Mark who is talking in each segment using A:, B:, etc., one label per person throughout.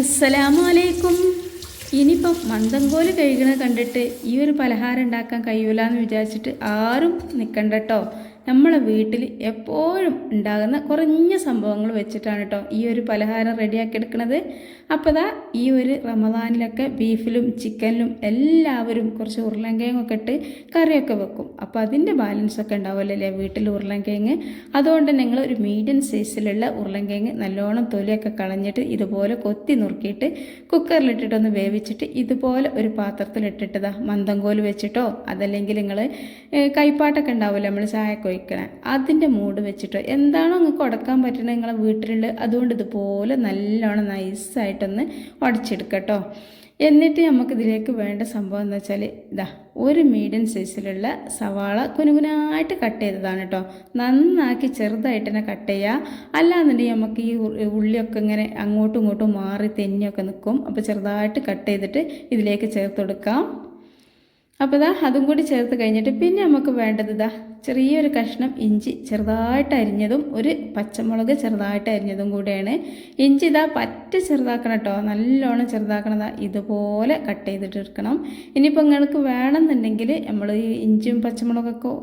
A: അസ്സലാമു അലൈക്കും. ഇനിയിപ്പം മന്ദങ്കോല് കഴുകണ കണ്ടിട്ട് ഈ ഒരു പലഹാരം ഉണ്ടാക്കാൻ കഴിയൂല എന്ന് വിചാരിച്ചിട്ട് ആരും നിൽക്കണ്ട കേട്ടോ. നമ്മളെ വീട്ടിൽ എപ്പോഴും ഉണ്ടാകുന്ന കുറഞ്ഞ സംഭവങ്ങൾ വെച്ചിട്ടാണ് കേട്ടോ ഈ ഒരു പലഹാരം റെഡിയാക്കി എടുക്കുന്നത്. അപ്പോൾ ദാ ഈ ഒരു റമദാനിലൊക്കെ ബീഫിലും ചിക്കനിലും എല്ലാവരും കുറച്ച് ഉരുളൻകിഴങ്ങൊക്കെ ഇട്ട് കറിയൊക്കെ വെക്കും. അപ്പോൾ അതിൻ്റെ ബാലൻസൊക്കെ ഉണ്ടാവുമല്ലോ വീട്ടിൽ ഉരുളൻകിഴങ്ങ്. അതുകൊണ്ട് നിങ്ങൾ ഒരു മീഡിയം സൈസിലുള്ള ഉരുളൻകിഴങ്ങ് നല്ലോണം തൊലിയൊക്കെ കളഞ്ഞിട്ട് ഇതുപോലെ കൊത്തി നുറുക്കിയിട്ട് കുക്കറിലിട്ടിട്ടൊന്ന് വേവിച്ചിട്ട് ഇതുപോലെ ഒരു പാത്രത്തിലിട്ടിട്ടതാ മന്ദങ്കോല് വെച്ചിട്ടോ അതല്ലെങ്കിൽ നിങ്ങൾ കൈപ്പാട്ടൊക്കെ ഉണ്ടാവുമല്ലോ നമ്മൾ ചായക്ക് ഒഴിക്കണേ അതിൻ്റെ മൂട് വെച്ചിട്ടോ എന്താണോ നിങ്ങൾക്ക് ഉടക്കാൻ പറ്റുന്നത് നിങ്ങളെ വീട്ടിലുള്ള അതുകൊണ്ട് ഇതുപോലെ നല്ലോണം നൈസായിട്ടൊന്ന് ഉടച്ചെടുക്കട്ടോ. എന്നിട്ട് നമുക്കിതിലേക്ക് വേണ്ട സംഭവം എന്ന് വെച്ചാൽ ഇതാ ഒരു മീഡിയം സൈസിലുള്ള സവാള കുനുകുനായിട്ട് കട്ട് ചെയ്തതാണ് കേട്ടോ. നന്നാക്കി ചെറുതായിട്ട് തന്നെ കട്ട് ചെയ്യുക. അല്ലാന്നുണ്ടെങ്കിൽ നമുക്ക് ഈ ഉള്ളിയൊക്കെ ഇങ്ങനെ അങ്ങോട്ടും ഇങ്ങോട്ടും മാറി തെന്നിയൊക്കെ നിൽക്കും. അപ്പോൾ ചെറുതായിട്ട് കട്ട് ചെയ്തിട്ട് ഇതിലേക്ക് ചേർത്ത് കൊടുക്കാം. അപ്പോൾ ഇതാ അതും കൂടി ചേർത്ത് കഴിഞ്ഞിട്ട് പിന്നെ നമുക്ക് വേണ്ടത് ഇതാ ചെറിയൊരു കഷ്ണം ഇഞ്ചി ചെറുതായിട്ട് അരിഞ്ഞതും ഒരു പച്ചമുളക് ചെറുതായിട്ട് അരിഞ്ഞതും കൂടെയാണ്. ഇഞ്ചി ഇതാ പറ്റ ചെറുതാക്കണം കേട്ടോ, നല്ലോണം ചെറുതാക്കണതാ ഇതുപോലെ കട്ട് ചെയ്തിട്ട് എടുക്കണം. ഇനിയിപ്പോൾ നിങ്ങൾക്ക് വേണമെന്നുണ്ടെങ്കിൽ നമ്മൾ ഈ ഇഞ്ചിയും പച്ചമുളകൊക്കെ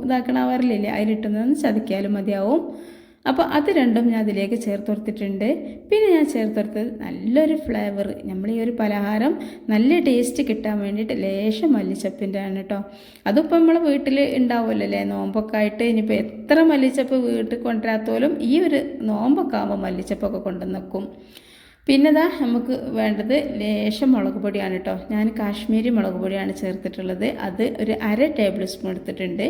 A: ഇതാക്കണവരില്ലേ അതിലിട്ടുന്നതെന്ന് ചതിക്കാലും മതിയാവും. അപ്പോൾ അത് രണ്ടും ഞാൻ അതിലേക്ക് ചേർത്ത് കൊടുത്തിട്ടുണ്ട്. പിന്നെ ഞാൻ ചേർത്ത് കൊടുത്തത് നല്ലൊരു ഫ്ലേവർ, നമ്മൾ ഈ ഒരു പലഹാരം നല്ല ടേസ്റ്റ് കിട്ടാൻ വേണ്ടിയിട്ട് ലേശം മല്ലിച്ചപ്പിൻ്റെ ആണ് കേട്ടോ. അതിപ്പോൾ നമ്മൾ വീട്ടിൽ ഉണ്ടാവുമല്ലോ നോമ്പൊക്കെ ആയിട്ട്. ഇനിയിപ്പോൾ എത്ര മല്ലിച്ചപ്പ് വീട്ടിൽ കൊണ്ടുവരാത്തോലും ഈ ഒരു നോമ്പൊക്കെ ആകുമ്പോൾ മല്ലിച്ചപ്പൊക്കെ കൊണ്ടുവന്ന് വെക്കും. പിന്നെ ഇതാ നമുക്ക് വേണ്ടത് ലേശം മുളക് പൊടിയാണ് കേട്ടോ. ഞാൻ കാശ്മീരി മുളക് പൊടിയാണ് ചേർത്തിട്ടുള്ളത്. അത് ഒരു 1/2 ടേബിൾ സ്പൂൺ എടുത്തിട്ടുണ്ട്.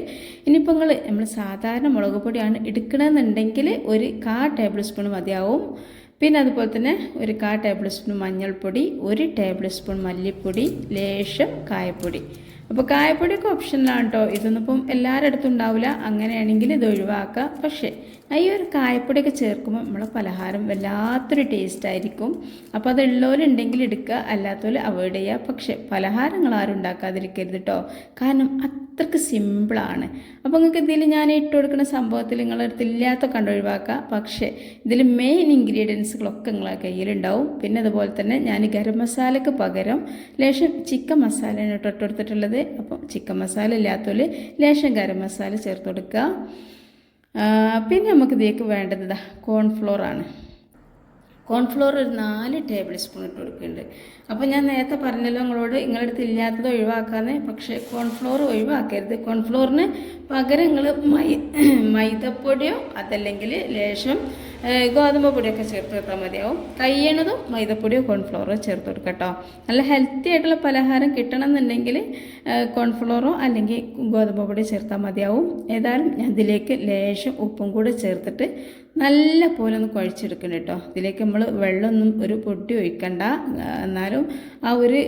A: ഇനിയിപ്പോൾ നമ്മൾ സാധാരണ മുളക് പൊടിയാണ് എടുക്കണമെന്നുണ്ടെങ്കിൽ ഒരു 1/4 ടേബിൾ സ്പൂൺ മതിയാവും. പിന്നെ അതുപോലെ തന്നെ ഒരു 1/4 ടേബിൾ സ്പൂൺ മഞ്ഞൾപ്പൊടി, 1 ടേബിൾ സ്പൂൺ മല്ലിപ്പൊടി, ലേശം കായപ്പൊടി. അപ്പോൾ കായപ്പൊടിയൊക്കെ ഓപ്ഷനിലാണ് കേട്ടോ. ഇതൊന്നും ഇപ്പം എല്ലാവരുടെ അടുത്തും ഉണ്ടാവില്ല. അങ്ങനെയാണെങ്കിൽ ഇത് ഒഴിവാക്കുക. പക്ഷേ ഈ ഒരു കായപ്പൊടിയൊക്കെ ചേർക്കുമ്പോൾ നമ്മളെ പലഹാരം വല്ലാത്തൊരു ടേസ്റ്റ് ആയിരിക്കും. അപ്പോൾ അതുള്ളവരുണ്ടെങ്കിൽ എടുക്കുക, അല്ലാത്തവർ അവോയ്ഡ് ചെയ്യുക. പക്ഷേ പലഹാരങ്ങൾ ആരും ഉണ്ടാക്കാതിരിക്കരുത് കേട്ടോ, കാരണം അത്രയ്ക്ക് സിമ്പിളാണ്. അപ്പോൾ നിങ്ങൾക്ക് ഇതിൽ ഞാൻ ഇട്ട് കൊടുക്കുന്ന സംഭവത്തിൽ നിങ്ങളുടെ അടുത്ത് ഇല്ലാത്ത കണ്ട് ഒഴിവാക്കുക. പക്ഷേ ഇതിൽ മെയിൻ ഇൻഗ്രീഡിയൻസുകളൊക്കെ നിങ്ങളെ കയ്യിലുണ്ടാവും. പിന്നെ അതുപോലെ തന്നെ ഞാൻ ഗരം മസാലയ്ക്ക് പകരം ലേശം ചിക്കൻ മസാലയാണ് ഇട്ട് കൊടുത്തിട്ടുള്ളത്. അപ്പം ചിക്കൻ മസാല ഇല്ലാത്തവർ ലേശം ഗരം മസാല ചേർത്ത് കൊടുക്കുക. പിന്നെ നമുക്ക് ഇതിലേക്ക് വേണ്ടത് ഇതാ കോൺഫ്ലോറാണ്. കോൺഫ്ലോർ ഒരു 4 ടേബിൾ സ്പൂൺ ഇട്ട് കൊടുക്കുന്നുണ്ട്. അപ്പോൾ ഞാൻ നേരത്തെ പറഞ്ഞല്ലോ നിങ്ങളോട് നിങ്ങളുടെ അടുത്ത് ഇല്ലാത്തത് ഒഴിവാക്കാന്ന്. പക്ഷേ കോൺഫ്ലോർ ഒഴിവാക്കരുത്. കോൺഫ്ലോറിന് പകരം നിങ്ങൾ മൈദപ്പൊടിയോ അതല്ലെങ്കിൽ ലേശം ഗോതമ്പ് പൊടിയൊക്കെ ചേർത്ത് കൊടുത്താൽ മതിയാവും. കഴിയണതും മൈദപ്പൊടിയോ കോൺഫ്ലോറോ ചേർത്ത് കൊടുക്കുക കേട്ടോ. നല്ല ഹെൽത്തി ആയിട്ടുള്ള പലഹാരം കിട്ടണം എന്നുണ്ടെങ്കിൽ കോൺഫ്ലോറോ അല്ലെങ്കിൽ ഗോതമ്പ് പൊടി ചേർത്താൽ മതിയാവും. ഏതായാലും ഞാൻ ഇതിലേക്ക് ലേശം ഉപ്പും കൂടെ ചേർത്തിട്ട് നല്ല പോലെ ഒന്ന് കുഴച്ചെടുക്കണം കേട്ടോ. ഇതിലേക്ക് നമ്മൾ വെള്ളമൊന്നും ഒരു പൊടി ഒഴിക്കണ്ട. എന്നാലും ആ ഒരു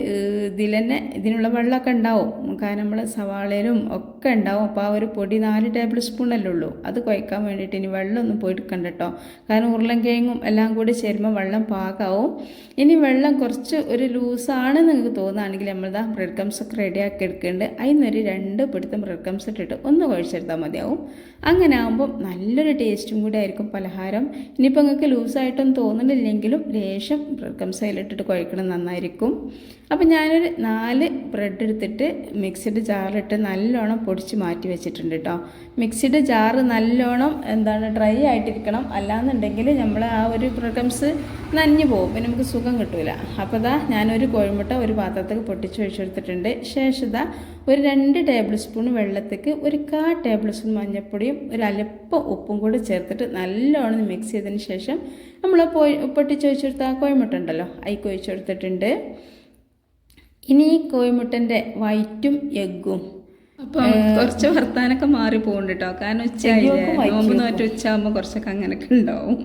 A: ഇതിൽ തന്നെ ഇതിനുള്ള വെള്ളമൊക്കെ ഉണ്ടാവും. കാരണം നമ്മൾ സവാളയിലും ഒക്കെ ഉണ്ടാവും. അപ്പോൾ ആ ഒരു പൊടി 4 ടേബിൾ സ്പൂണല്ലേ ഉള്ളൂ. അത് കുഴക്കാൻ വേണ്ടിയിട്ട് ഇനി വെള്ളമൊന്നും പോയിട്ടെടുക്കണ്ട കേട്ടോ. കാരണം ഉരുളൻകിഴങ്ങും എല്ലാം കൂടി ചേരുമ്പോൾ വെള്ളം പാകാവും. ഇനി വെള്ളം കുറച്ച് ഒരു ലൂസാണെന്ന് നിങ്ങൾക്ക് തോന്നുകയാണെങ്കിൽ നമ്മളിതാ ബ്രെഡ് ക്രംസ് ഒക്കെ റെഡിയാക്കി എടുക്കുന്നുണ്ട്. അതിനൊരു 2 പിടുത്തം ബ്രെഡ് ക്രംസ് ഇട്ടിട്ട് ഒന്ന് കുഴച്ചെടുത്താൽ മതിയാവും. അങ്ങനെ ആകുമ്പോൾ നല്ലൊരു ടേസ്റ്റും കൂടി ആയിരിക്കും പലഹാരം. ഇനിയിപ്പോൾ നിങ്ങൾക്ക് ലൂസായിട്ടൊന്നും തോന്നുന്നില്ലെങ്കിലും ലേശം ബ്രെഡ് ക്രംസ് അതിലിട്ടിട്ട് കുഴക്കണം, നന്നായിരിക്കും. അപ്പോൾ ഞാനൊരു 4 ബ്രെഡ് എടുത്തിട്ട് മിക്സിഡ് ജാറിലിട്ട് നല്ലോണം പൊടിച്ച് മാറ്റി വെച്ചിട്ടുണ്ട് കേട്ടോ. മിക്സിഡ് ജാറ് നല്ലോണം ഡ്രൈ ആയിട്ടിരിക്കണം. അല്ലാന്നുണ്ടെങ്കിൽ നമ്മൾ ആ ഒരു ബ്രെഡ് ക്രംസ് നനഞ്ഞു പോകും, പിന്നെ നമുക്ക് സുഖം കിട്ടില്ല. അപ്പോൾ ഇതാ ഞാനൊരു കോഴിമുട്ട ഒരു പാത്രത്തേക്ക് പൊട്ടിച്ച് ഒഴിച്ചെടുത്തിട്ടുണ്ട്. ശേഷം ഇതാ ഒരു 2 ടേബിൾ സ്പൂൺ വെള്ളത്തേക്ക് ഒരു 1/4 ടേബിൾ സ്പൂൺ മഞ്ഞൾപ്പൊടിയും ഒരു അല്പം ഉപ്പും കൂടി ചേർത്തിട്ട് നല്ലോണം മിക്സ് ചെയ്തതിന് ശേഷം നമ്മൾ പൊട്ടിച്ച് ഒഴിച്ചെടുത്ത ആ കോഴിമുട്ട ഉണ്ടല്ലോ അതിൽ ഒഴിച്ചെടുത്തിട്ടുണ്ട്. ഇനി ഈ കോഴിമുട്ടൻ്റെ വൈറ്റും എഗ്ഗും അപ്പം കുറച്ച് വർത്താനൊക്കെ മാറി പോകുന്നുണ്ട് കേട്ടോ. കാരണം നോമ്പ് നോറ്റ് ഉച്ചയാകുമ്പോൾ കുറച്ചൊക്കെ അങ്ങനെയൊക്കെ ഉണ്ടാവും.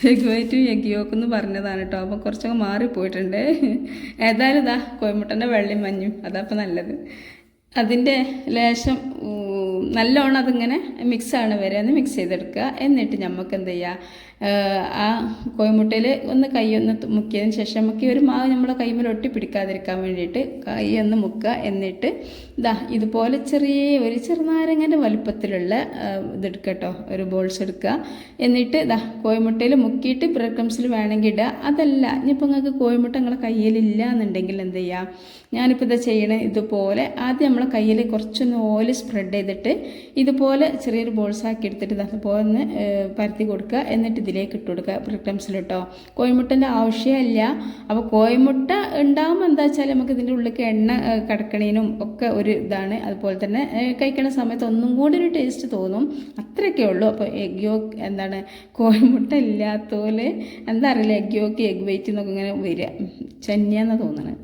A: എഗ് വൈറ്റും എഗ് യോക്കെന്ന് പറഞ്ഞതാണ് കേട്ടോ. അപ്പോൾ കുറച്ചൊക്കെ മാറിപ്പോയിട്ടുണ്ട്. ഏതായാലും ഇതാ കോഴിമുട്ടൻ്റെ വെള്ളയും മഞ്ഞും അതപ്പോൾ നല്ലത്. അതിൻ്റെ ലേശം നല്ലോണം അതിങ്ങനെ മിക്സാണ് വരെ ഒന്ന് മിക്സ് ചെയ്തെടുക്കുക. എന്നിട്ട് നമുക്ക് എന്ത് ചെയ്യുക, ആ കോഴിമുട്ടയിൽ ഒന്ന് കൈ ഒന്ന് മുക്കിയതിന് ശേഷം നമുക്ക് ഈ ഒരു മാവ് നമ്മളെ കൈമേൽ ഒട്ടി പിടിക്കാതിരിക്കാൻ വേണ്ടിയിട്ട് കൈ ഒന്ന് മുക്കുക. എന്നിട്ട് ഇതുപോലെ ഒരു ചെറുനാരങ്ങൻ്റെ വലുപ്പത്തിലുള്ള ഇതെടുക്കുക കേട്ടോ, ഒരു ബോൾസ് എടുക്കുക. എന്നിട്ട് കോഴിമുട്ടയിൽ മുക്കിയിട്ട് ബ്രെഡ് ക്രംസിൽ വേണമെങ്കിൽ ഇടുക. അതല്ല ഇനിയിപ്പോൾ നിങ്ങൾക്ക് കോഴിമുട്ട നിങ്ങളെ കയ്യിലില്ല എന്നുണ്ടെങ്കിൽ എന്ത് ചെയ്യുക, ഞാനിപ്പോൾ ഇത് ചെയ്യണേ ഇതുപോലെ ആദ്യം നമ്മളെ കയ്യിൽ കുറച്ചൊന്ന് ഓയിൽ സ്പ്രെഡ് ചെയ്തിട്ട് ഇതുപോലെ ചെറിയൊരു ബോൾസാക്കി എടുത്തിട്ട് അതുപോലെ ഒന്ന് പരത്തി കൊടുക്കുക. എന്നിട്ട് ഇതിലേക്ക് ഇട്ട് കൊടുക്കുക ബ്രെഡ് ക്രംസിൽ കേട്ടോ. കോഴിമുട്ടൻ്റെ ആവശ്യമില്ല. അപ്പോൾ കോഴിമുട്ട ഉണ്ടാകുമ്പോൾ എന്താ വെച്ചാൽ നമുക്ക് ഇതിൻ്റെ ഉള്ളിലേക്ക് എണ്ണ കിടക്കണേനും ഒക്കെ ഒരു ഇതാണ്. അതുപോലെ തന്നെ കഴിക്കണ സമയത്ത് ഒന്നും കൂടി ഒരു ടേസ്റ്റ് തോന്നും, അത്രയൊക്കെ ഉള്ളൂ. അപ്പോൾ എഗ് യോക്ക് കോഴിമുട്ട ഇല്ലാത്തപോലെ എന്താ അറിയില്ല, എഗ് യോക്ക് എഗ് വെയിറ്റ് എന്നൊക്കെ ഇങ്ങനെ വരിക ചെന്നിയാന്ന് തോന്നണത്.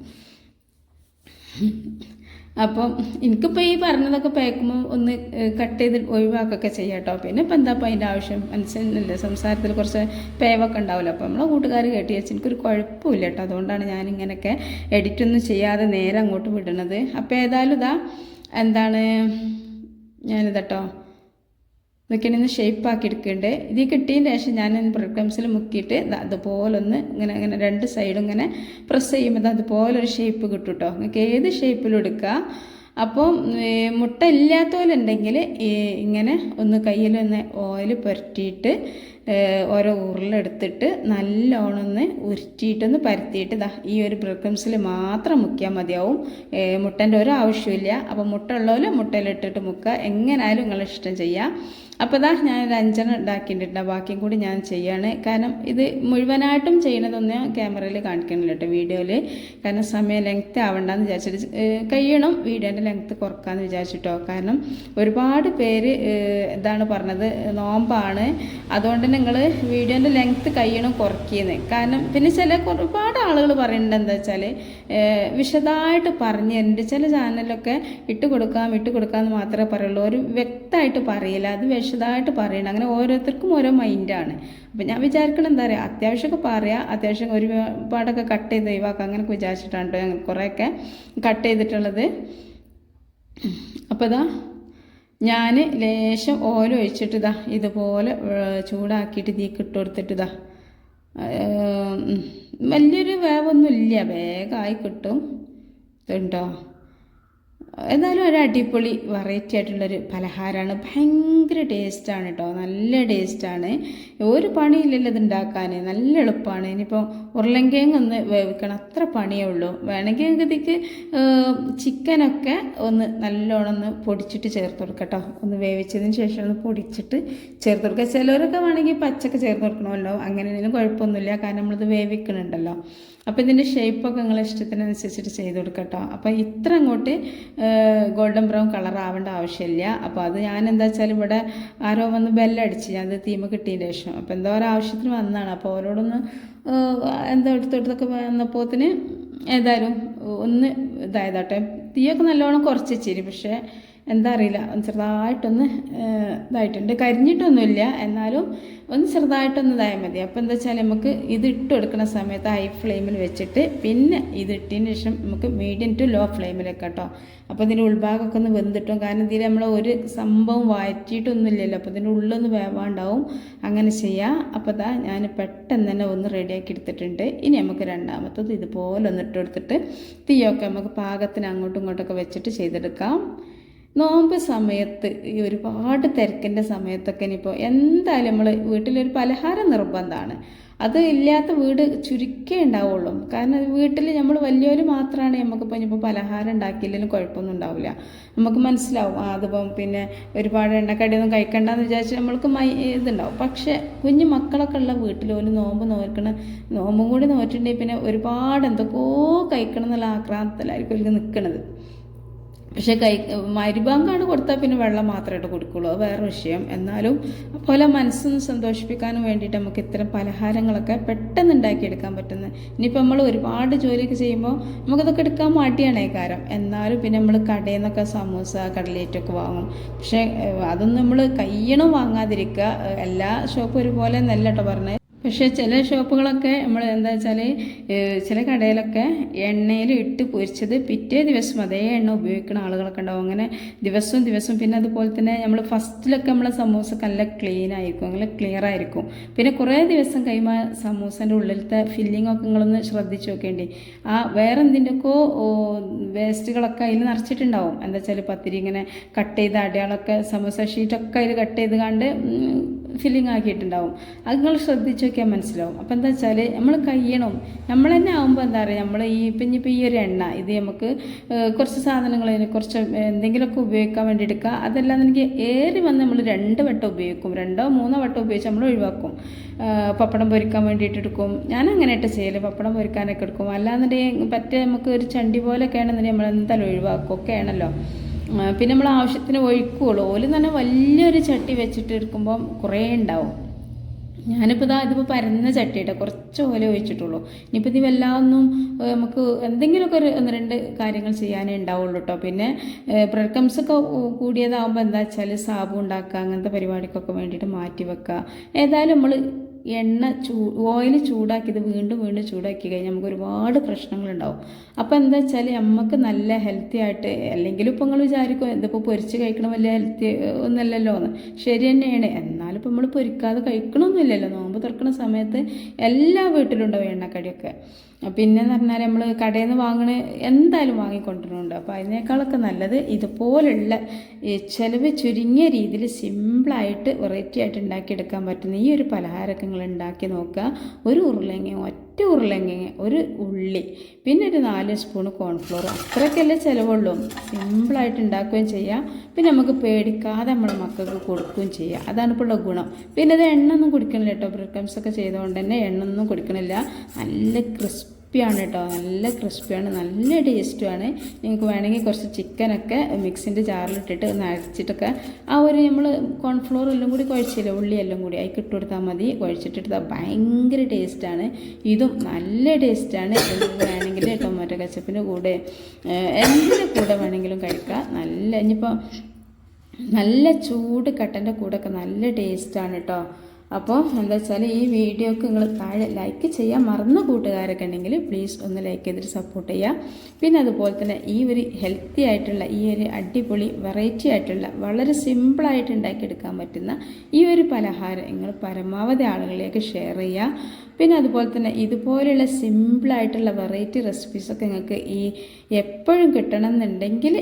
A: അപ്പം എനിക്കിപ്പോൾ ഈ പറഞ്ഞതൊക്കെ പേക്കുമ്പോൾ ഒന്ന് കട്ട് ചെയ്ത് ഒഴിവാക്കൊക്കെ ചെയ്യാം കേട്ടോ. പിന്നെ ഇപ്പം എന്താ അപ്പോൾ അതിൻ്റെ ആവശ്യം, മനസ്സിലല്ലേ സംസാരത്തിൽ കുറച്ച് പേവൊക്കെ ഉണ്ടാവില്ല. അപ്പോൾ നമ്മളെ കൂട്ടുകാർ കേട്ട് വെച്ച് എനിക്കൊരു കുഴപ്പമില്ല കേട്ടോ. അതുകൊണ്ടാണ് ഞാനിങ്ങനെയൊക്കെ എഡിറ്റൊന്നും ചെയ്യാതെ നേരെ അങ്ങോട്ട് വിടണത്. അപ്പോൾ ഏതായാലും ഞാനിതട്ടോ ഇതൊക്കെയാണ് ഇന്ന് ഷേപ്പാക്കി എടുക്കേണ്ടത്. ഇത് കിട്ടിയതിന് ശേഷം ഞാൻ ബ്രെഡ് ക്രംസിൽ മുക്കിയിട്ട് അതുപോലെ ഒന്ന് ഇങ്ങനെ രണ്ട് സൈഡും ഇങ്ങനെ പ്രസ് ചെയ്യുമ്പോൾ അതുപോലെ ഒരു ഷേപ്പ് കിട്ടും കേട്ടോ. നിങ്ങൾക്ക് ഏത് ഷേപ്പിലും എടുക്കുക. അപ്പോൾ മുട്ട ഇല്ലാത്തവരുണ്ടെങ്കിൽ ഇങ്ങനെ ഒന്ന് കയ്യിലൊന്ന് ഓയിൽ പുരട്ടിയിട്ട് ഓരോ ഉരുളെടുത്തിട്ട് നല്ലോണം ഒന്ന് ഉരുട്ടിയിട്ടൊന്ന് പരത്തിയിട്ട് ഈ ഒരു ബ്രെഡ് ക്രംസിൽ മാത്രം മുക്കിയാൽ മതിയാവും. മുട്ടൻ്റെ ഒരു ആവശ്യമില്ല. അപ്പോൾ മുട്ട ഉള്ളവർ മുട്ടയിലിട്ടിട്ട് മുക്കുക. എങ്ങനെയായാലും നിങ്ങൾ ഇഷ്ടം ചെയ്യാം. അപ്പോൾ ഞാനൊരു 5 ഉണ്ടാക്കിയിട്ടുണ്ട്. ബാക്കിയും കൂടി ഞാൻ ചെയ്യാണ്. കാരണം ഇത് മുഴുവനായിട്ടും ചെയ്യണതൊന്നും ക്യാമറയിൽ കാണിക്കണില്ല കേട്ടോ, വീഡിയോയിൽ. കാരണം സമയം ലെങ്ത്ത് ആവണ്ടെന്ന് വിചാരിച്ചിട്ട് കഴിയണം, വീഡിയോൻ്റെ ലെങ്ത്ത് കുറക്കാമെന്ന് വിചാരിച്ചിട്ടോ. കാരണം ഒരുപാട് പേര് ഇതാണ് പറഞ്ഞത്, നോമ്പാണ്, അതുകൊണ്ട് നിങ്ങൾ വീഡിയോൻ്റെ ലെങ്ത്ത് കഴിയണം കുറയ്ക്കുന്നത്. കാരണം പിന്നെ ഒരുപാട് ആളുകൾ പറയുന്നുണ്ട് എന്താ വെച്ചാൽ വിശദമായിട്ട് പറഞ്ഞ് തരുന്നുണ്ട്. ചില ചാനലൊക്കെ ഇട്ട് കൊടുക്കാമെന്ന് മാത്രമേ പറയുള്ളൂ, ഒരു വ്യക്തമായിട്ട് പറയില്ല. അത് വിശദമായിട്ട് പറയണം. അങ്ങനെ ഓരോരുത്തർക്കും ഓരോ മൈൻഡാണ്. അപ്പം ഞാൻ വിചാരിക്കണം എന്താ പറയുക, അത്യാവശ്യമൊക്കെ പറയാം, അത്യാവശ്യം ഒരുപാടൊക്കെ കട്ട് ചെയ്ത് ഒഴിവാക്കാം അങ്ങനെയൊക്കെ വിചാരിച്ചിട്ടാണ് കേട്ടോ ഞങ്ങൾ കുറേയൊക്കെ കട്ട് ചെയ്തിട്ടുള്ളത്. അപ്പോൾ ഞാൻ ലേശം ഓയിൽ ഒഴിച്ചിട്ട് ഇതുപോലെ ചൂടാക്കിയിട്ട് ഇതിലേക്ക് ഇട്ട് കൊടുത്തിട്ട് വലിയൊരു വേവൊന്നും ഇല്ല, വേഗമായി കിട്ടും. ഇതുണ്ടോ, എന്നാലും ഒരു അടിപൊളി വെറൈറ്റി ആയിട്ടുള്ളൊരു പലഹാരമാണ്. ഭയങ്കര ടേസ്റ്റാണ് കേട്ടോ, നല്ല ടേസ്റ്റാണ്. ഒരു പണിയില്ലല്ലോ ഇത് ഉണ്ടാക്കാൻ, നല്ല എളുപ്പമാണ്. ഇനിയിപ്പോൾ ഉരുളൻകിഴങ്ങ് ഒന്ന് വേവിക്കണം, അത്ര പണിയേ ഉള്ളൂ. വേണമെങ്കിൽ ഇതിക്ക് ചിക്കനൊക്കെ ഒന്ന് നല്ലോണം ഒന്ന് പൊടിച്ചിട്ട് ചേർത്ത് കൊടുക്കുക കേട്ടോ. ഒന്ന് വേവിച്ചതിന് ശേഷം ഒന്ന് പൊടിച്ചിട്ട് ചേർത്ത് കൊടുക്കുക. ചിലവരൊക്കെ വേണമെങ്കിൽ പച്ചക്ക് ചേർത്ത് കൊടുക്കണമല്ലോ, അങ്ങനെയൊന്നും കുഴപ്പമൊന്നുമില്ല, കാരണം നമ്മളിത് വേവിക്കണുണ്ടല്ലോ. അപ്പോൾ ഇതിൻ്റെ ഷേപ്പൊക്കെ നിങ്ങളെ ഇഷ്ടത്തിനനുസരിച്ചിട്ട് ചെയ്ത് കൊടുക്കുക കേട്ടോ. അപ്പോൾ ഇത്ര അങ്ങോട്ട് ഗോൾഡൻ ബ്രൗൺ കളർ ആവേണ്ട ആവശ്യമില്ല. അപ്പോൾ അത് ഞാൻ എന്താ വെച്ചാൽ ഇവിടെ ആരോ വന്ന് ബെല്ലടിച്ച് ഞാനത് തീമ കിട്ടിയതിന് ശേഷം, അപ്പോൾ എന്തോ ഒരു ആവശ്യത്തിന് വന്നതാണ്. അപ്പോൾ അവരോടൊന്ന് എടുത്തൊക്കെ വന്നപ്പോത്തിന് ഏതായാലും ഒന്ന് ഇതായതാട്ടെ. തീയൊക്കെ നല്ലോണം കുറച്ച് വെച്ചിരി, പക്ഷേ എന്താ അറിയില്ല, ചെറുതായിട്ടൊന്ന് ഇതായിട്ടുണ്ട്. കരിഞ്ഞിട്ടൊന്നുമില്ല, എന്നാലും ഒന്ന് ചെറുതായിട്ടൊന്ന് ഇതായാൽ മതി. അപ്പോൾ എന്താ വെച്ചാൽ നമുക്ക് ഇത് ഇട്ട് കൊടുക്കുന്ന സമയത്ത് ഹൈ ഫ്ലെയിമിൽ വെച്ചിട്ട് പിന്നെ ഇത് ഇട്ടതിന് ശേഷം നമുക്ക് മീഡിയം ടു ലോ ഫ്ലെയിമിൽ വെക്കാം കേട്ടോ. അപ്പോൾ ഇതിൻ്റെ ഉൾഭാഗമൊക്കെ ഒന്ന് വെന്തിട്ടും, കാരണം ഇതിൽ നമ്മൾ ഒരു സംഭവം വഴറ്റിയിട്ടൊന്നുമില്ലല്ലോ, അപ്പോൾ ഇതിൻ്റെ ഉള്ളൊന്ന് വേവാണ്ടാവും. അങ്ങനെ ചെയ്യാം. അപ്പോൾ ഞാൻ പെട്ടെന്ന് തന്നെ ഒന്ന് റെഡിയാക്കി എടുത്തിട്ടുണ്ട്. ഇനി നമുക്ക് രണ്ടാമത്തത് ഇതുപോലെ ഒന്ന് ഇട്ട് കൊടുത്തിട്ട് തീയൊക്കെ നമുക്ക് പാകത്തിന് അങ്ങോട്ടും ഇങ്ങോട്ടൊക്കെ വെച്ചിട്ട് ചെയ്തെടുക്കാം. നോമ്പ് സമയത്ത് ഈ ഒരുപാട് തിരക്കിൻ്റെ സമയത്തൊക്കെ ഇനിയിപ്പോൾ എന്തായാലും നമ്മൾ വീട്ടിലൊരു പലഹാരം നിർബന്ധമാണ്. അത് ഇല്ലാത്ത വീട് ചുരുക്കേ ഉണ്ടാവുള്ളൂ. കാരണം വീട്ടിൽ നമ്മൾ വലിയവർ മാത്രമാണ് നമുക്കിപ്പോൾ ഇനിയിപ്പോൾ പലഹാരം ഉണ്ടാക്കിയില്ലെങ്കിലും കുഴപ്പമൊന്നും ഉണ്ടാവില്ല. നമുക്ക് മനസ്സിലാവും അതിപ്പം പിന്നെ ഒരുപാട് എണ്ണക്കടിയൊന്നും കഴിക്കണ്ടെന്ന് വിചാരിച്ച് നമ്മൾക്ക് ഇതുണ്ടാവും. പക്ഷേ കുഞ്ഞു മക്കളൊക്കെ ഉള്ള വീട്ടിൽ ഒരു നോമ്പും കൂടി നോറ്റിട്ടുണ്ടെങ്കിൽ പിന്നെ ഒരുപാട് എന്തൊക്കെയോ കഴിക്കണം എന്നുള്ള ആക്രാന്തത്തിലായിരിക്കും അവർക്ക് നിൽക്കുന്നത്. പക്ഷേ മരുഭാഗമാണ് കൊടുത്താൽ പിന്നെ വെള്ളം മാത്രമായിട്ട് കൊടുക്കുള്ളൂ, അത് വേറെ വിഷയം. എന്നാലും അതുപോലെ മനസ്സൊന്ന് സന്തോഷിപ്പിക്കാനും വേണ്ടിയിട്ട് നമുക്ക് ഇത്തരം പലഹാരങ്ങളൊക്കെ പെട്ടെന്ന് ഉണ്ടാക്കിയെടുക്കാൻ പറ്റുന്നത്. ഇനിയിപ്പോൾ നമ്മൾ ഒരുപാട് ജോലിയൊക്കെ ചെയ്യുമ്പോൾ നമുക്കതൊക്കെ എടുക്കാൻ മടിയാണ് കാരം. എന്നാലും പിന്നെ നമ്മൾ കടയിൽ നിന്നൊക്കെ സമൂസ കട്ലേറ്റൊക്കെ വാങ്ങും. പക്ഷേ അതൊന്നും നമ്മൾ കയ്യണം വാങ്ങാതിരിക്കുക. എല്ലാ ഷോപ്പും ഒരുപോലെ എന്നല്ല കേട്ടോ പറഞ്ഞത്. പക്ഷേ ചില ഷോപ്പുകളൊക്കെ നമ്മൾ എന്താ വെച്ചാൽ ചില കടയിലൊക്കെ എണ്ണയിൽ ഇട്ട് പൊരിച്ചത് പിറ്റേ ദിവസം അതേ എണ്ണ ഉപയോഗിക്കുന്ന ആളുകളൊക്കെ ഉണ്ടാവും. അങ്ങനെ ദിവസവും പിന്നെ അതുപോലെ തന്നെ നമ്മൾ ഫസ്റ്റിലൊക്കെ നമ്മളെ സമൂസ നല്ല ക്ലീൻ ആയിരിക്കും, അങ്ങനെ ക്ലിയർ ആയിരിക്കും. പിന്നെ കുറേ ദിവസം കഴിയുമ്പോൾ സമൂസൻ്റെ ഉള്ളിലത്തെ ഫില്ലിങ്ങൊക്കെ നിങ്ങളൊന്ന് ശ്രദ്ധിച്ച് നോക്കേണ്ടി. ആ വേറെ എന്തിൻ്റെയൊക്കെ വേസ്റ്റുകളൊക്കെ അതിൽ നിറച്ചിട്ടുണ്ടാവും. എന്താ വെച്ചാൽ പത്തിരി ഇങ്ങനെ കട്ട് ചെയ്ത അടയാളൊക്കെ സമൂസ ഷീറ്റൊക്കെ അതിൽ കട്ട് ചെയ്ത് കണ്ട് ഫില്ലിങ് ആക്കിയിട്ടുണ്ടാവും. അത് നിങ്ങൾ ശ്രദ്ധിച്ച് നോക്കിയാൽ മനസ്സിലാവും. അപ്പോൾ എന്താ വെച്ചാൽ നമ്മൾ കഴിയണം, നമ്മൾ തന്നെ ആകുമ്പോൾ എന്താ പറയുക, നമ്മൾ ഇനിയിപ്പോൾ ഈ ഒരു എണ്ണ ഇത് നമുക്ക് കുറച്ച് സാധനങ്ങൾ കുറച്ച് എന്തെങ്കിലുമൊക്കെ ഉപയോഗിക്കാൻ വേണ്ടി എടുക്കുക. അതല്ലാതെ എനിക്ക് ഏറി വന്ന് നമ്മൾ 2 വട്ടം ഉപയോഗിക്കും, 2 or 3 വട്ടം ഉപയോഗിച്ച് നമ്മൾ ഒഴിവാക്കും. പപ്പടം പൊരിക്കാൻ വേണ്ടിയിട്ട് എടുക്കും, ഞാൻ അങ്ങനെയായിട്ട് ചെയ്യൽ, പപ്പടം പൊരിക്കാനൊക്കെ എടുക്കും. അല്ലാന്നുണ്ടെങ്കിൽ പറ്റേ നമുക്ക് ഒരു ചണ്ടി പോലെയൊക്കെ ആണെന്നുണ്ടെങ്കിൽ നമ്മൾ എന്തായാലും ഒഴിവാക്കും, ഒക്കെ ആണല്ലോ. പിന്നെ നമ്മൾ ആവശ്യത്തിന് ഒഴിക്കുകയുള്ളൂ. ഓല് തന്നെ വലിയൊരു ചട്ടി വെച്ചിട്ട് എടുക്കുമ്പം കുറേ ഉണ്ടാവും. ഞാനിപ്പോൾ ഇതിപ്പോൾ പരന്ന ചട്ടിയിട്ട് കുറച്ച് ഓല ഒഴിച്ചിട്ടുള്ളൂ. ഇനിയിപ്പോൾ ഇത് വല്ലാതൊന്നും നമുക്ക് എന്തെങ്കിലുമൊക്കെ ഒരു 1-2 കാര്യങ്ങൾ ചെയ്യാനേ ഉണ്ടാവുള്ളൂ കേട്ടോ. പിന്നെ ബ്രെഡ് ക്രംസൊക്കെ കൂടിയതാകുമ്പോൾ എന്താ വെച്ചാൽ സാബു ഉണ്ടാക്കുക, അങ്ങനത്തെ പരിപാടിക്കൊക്കെ വേണ്ടിയിട്ട് മാറ്റി വെക്കുക. ഏതായാലും നമ്മൾ ഓയിൽ ചൂടാക്കിയത് വീണ്ടും ചൂടാക്കി കഴിഞ്ഞാൽ നമുക്ക് ഒരുപാട് പ്രശ്നങ്ങളുണ്ടാവും. അപ്പോൾ എന്താ വെച്ചാൽ നമുക്ക് നല്ല ഹെൽത്തി ആയിട്ട്, അല്ലെങ്കിൽ ഇപ്പോൾ നിങ്ങൾ വിചാരിക്കും ഇതിപ്പോൾ പൊരിച്ച് കഴിക്കണം വലിയ ഹെൽത്തി ഒന്നുമല്ലല്ലോ എന്ന്. ശരി തന്നെയാണ്, എന്നാലും ഇപ്പോൾ നമ്മൾ പൊരിക്കാതെ കഴിക്കണമൊന്നുമില്ലല്ലോ. നോമ്പ് തുറക്കുന്ന സമയത്ത് എല്ലാ വീട്ടിലും ഉണ്ടാവും എണ്ണക്കടിയൊക്കെ. പിന്നെന്ന് പറഞ്ഞാൽ നമ്മൾ കടയിൽ നിന്ന് വാങ്ങണ എന്തായാലും വാങ്ങിക്കൊണ്ടിരുന്നുണ്ട്. അപ്പോൾ അതിനേക്കാളൊക്കെ നല്ലത് ഇതുപോലുള്ള ചിലവ് ചുരുങ്ങിയ രീതിയിൽ സിമ്പിളായിട്ട് വെറൈറ്റി ആയിട്ട് ഉണ്ടാക്കിയെടുക്കാൻ പറ്റുന്ന ഈ ഒരു പലഹാരമൊക്കെ നിങ്ങൾ ഉണ്ടാക്കി നോക്കുക. ഒരു ഒറ്റ ഉരുളങ്ങ, ഒരു ഉള്ളി, പിന്നെ ഒരു 4 സ്പൂൺ കോൺഫ്ലോർ, അത്രയ്ക്കല്ലേ ചിലവുള്ളൂ. സിമ്പിളായിട്ട് ഉണ്ടാക്കുകയും ചെയ്യാം. പിന്നെ നമുക്ക് പേടിക്കാതെ നമ്മുടെ മക്കൾക്ക് കൊടുക്കുകയും ചെയ്യാം. അതാണ് ഇപ്പോൾ ഉള്ള ഗുണം. പിന്നെ ഇത് എണ്ണൊന്നും കുടിക്കണില്ല കേട്ടോ. ബ്രെഡ് ക്രംസ് ഒക്കെ ചെയ്തുകൊണ്ട് തന്നെ എണ്ണൊന്നും കുടിക്കണില്ല. നല്ല ക്രിസ്പിയാണ് കേട്ടോ, നല്ല ക്രിസ്പിയാണ്, നല്ല ടേസ്റ്റുമാണ്. നിങ്ങൾക്ക് വേണമെങ്കിൽ കുറച്ച് ചിക്കനൊക്കെ മിക്സിൻ്റെ ജാറിലിട്ടിട്ട് ഒന്ന് അരച്ചിട്ടൊക്കെ ആ ഒരു നമ്മൾ കോൺഫ്ലോർ എല്ലാം കൂടി കുഴച്ചില്ല, ഉള്ളി എല്ലാം കൂടി അതിൽ ഇട്ട് കൊടുത്താൽ മതി. കുഴച്ചിട്ടെടുത്താൽ ഭയങ്കര ടേസ്റ്റാണ്. ഇതും നല്ല ടേസ്റ്റാണ്. വേണമെങ്കിൽ ടൊമാറ്റോ കച്ചപ്പിൻ്റെ കൂടെ എന്തിൻ്റെ കൂടെ വേണമെങ്കിലും കഴിക്കാം. ഇനിയിപ്പോൾ നല്ല ചൂട് കട്ടൻ്റെ കൂടെയൊക്കെ നല്ല ടേസ്റ്റാണ് കേട്ടോ. അപ്പോൾ എന്താ വെച്ചാൽ ഈ വീഡിയോക്ക് നിങ്ങൾ താഴെ ലൈക്ക് ചെയ്യാൻ മറന്ന കൂട്ടുകാരൊക്കെ ഉണ്ടെങ്കിൽ പ്ലീസ് ഒന്ന് ലൈക്ക് ചെയ്തിട്ട് സപ്പോർട്ട് ചെയ്യുക. പിന്നെ അതുപോലെ തന്നെ ഈ ഒരു ഹെൽത്തി ആയിട്ടുള്ള ഈ ഒരു അടിപൊളി വെറൈറ്റി ആയിട്ടുള്ള വളരെ സിമ്പിളായിട്ട് ഉണ്ടാക്കിയെടുക്കാൻ പറ്റുന്ന ഈ ഒരു പലഹാരം നിങ്ങൾ പരമാവധി ആളുകളിലേക്ക് ഷെയർ ചെയ്യുക. പിന്നെ അതുപോലെ തന്നെ ഇതുപോലെയുള്ള സിമ്പിളായിട്ടുള്ള വെറൈറ്റി റെസിപ്പീസൊക്കെ നിങ്ങൾക്ക് എപ്പോഴും കിട്ടണം എന്നുണ്ടെങ്കിൽ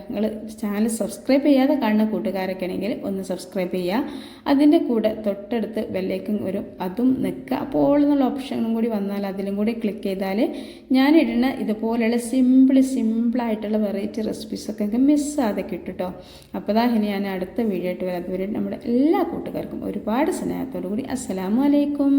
A: നിങ്ങൾ ചാനൽ സബ്സ്ക്രൈബ് ചെയ്യാതെ കാണുന്ന കൂട്ടുകാരൊക്കെ ആണെങ്കിൽ ഒന്ന് സബ്സ്ക്രൈബ് ചെയ്യുക. അതിൻ്റെ കൂടെ തൊട്ടടുത്ത് ബെല്ലൈക്കൺ വരും, അതും നിൽക്കുക. അപ്പോൾ ഓൾ എന്നുള്ള ഓപ്ഷനും കൂടി വന്നാൽ അതിലും കൂടി ക്ലിക്ക് ചെയ്താൽ ഞാനിടുന്ന ഇതുപോലെയുള്ള സിമ്പിളായിട്ടുള്ള വെറൈറ്റി റെസിപ്പീസൊക്കെ നിങ്ങൾക്ക് മിസ്സാതെ കിട്ടും കേട്ടോ. അപ്പോൾ ഇനി ഞാൻ അടുത്ത വീഡിയോ ആയിട്ട് വരാം. അതുവരെ നമ്മുടെ എല്ലാ കൂട്ടുകാർക്കും ഒരുപാട് സ്നേഹത്തോടു കൂടി അസ്സലാമു അലൈക്കും.